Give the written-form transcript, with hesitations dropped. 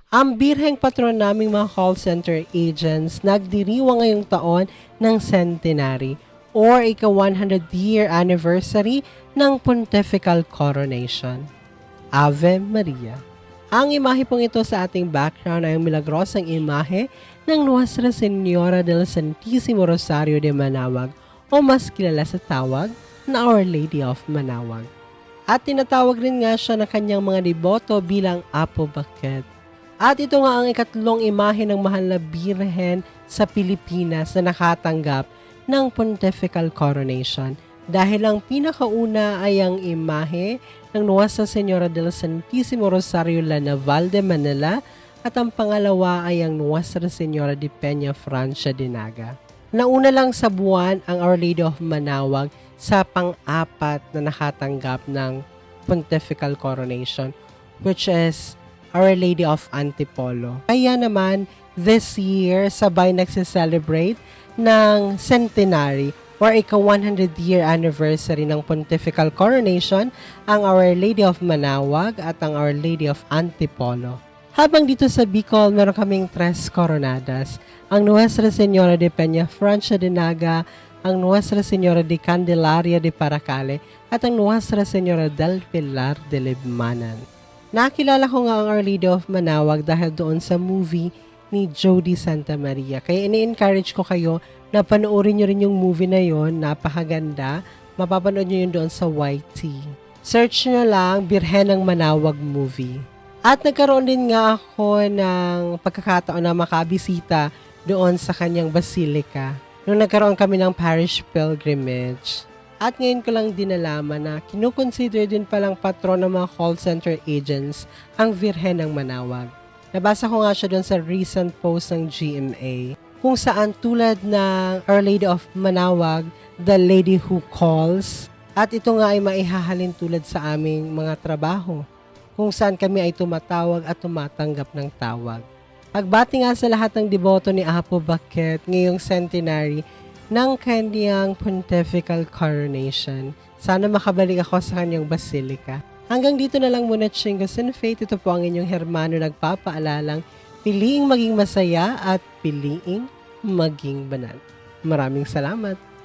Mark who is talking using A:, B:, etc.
A: Ang birheng patron naming mga call center agents nagdiriwang ngayong taon ng centenary or ika-100-year anniversary ng pontifical coronation. Ave Maria. Ang imahe pong ito sa ating background ay ang milagrosang imahe ng Nuestra Señora del Santísimo Rosario de Manawag o mas kilala sa tawag na Our Lady of Manawag. At tinatawag rin nga siya ng kanyang mga deboto bilang Apo Bakit. At ito nga ang ikatlong imahe ng mahal na birhen sa Pilipinas na nakatanggap ng pontifical coronation dahil ang pinakauna ay ang imahe ng Nuestra Señora del Santísimo Rosario La Naval de Manila at ang pangalawa ay ang Nuestra Señora de Peña Francia de Naga. Nauna lang sa buwan ang Our Lady of Manawag sa pang-apat na nakatanggap ng pontifical coronation, which is Our Lady of Antipolo. Kaya naman, this year, sabay nagsiselebrate ng centenary or ika-100-year anniversary ng pontifical coronation ang Our Lady of Manawag at ang Our Lady of Antipolo. Habang dito sa Bicol, meron kaming tres coronadas. Ang Nuestra Señora de Peña Francia de Naga, ang Nuestra Señora de Candelaria de Paracale, at ang Nuestra Señora del Pilar de Libmanan. Nakilala ko nga ang Our Lady of Manawag dahil doon sa movie ni Jody Santa Maria. Kaya ini-encourage ko kayo na panoorin nyo rin yung movie na yon. Napakaganda. Mapapanood nyo yun doon sa YT. Search nyo lang Birhen ng Manawag movie. At nagkaroon din nga ako ng pagkakataon na makabisita doon sa kanyang basilika nung nagkaroon kami ng parish pilgrimage. At ngayon ko lang din nalaman na kinukonsider din palang patron ng mga call center agents ang Birhen ng Manawag. Nabasa ko nga siya doon sa recent post ng GMA kung saan tulad ng Our Lady of Manawag, the Lady who calls, at ito nga ay maihahalin tulad sa aming mga trabaho kung saan kami ay tumatawag at tumatanggap ng tawag. Pagbati nga sa lahat ng deboto ni Apo Bakit ngayong centenary ng kanyang pontifical coronation. Sana makabalik ako sa kanyang basilika. Hanggang dito na lang muna, Chingos and Faith. Ito po ang inyong hermano nagpapaalalang piliing maging masaya at piliing maging banal. Maraming salamat.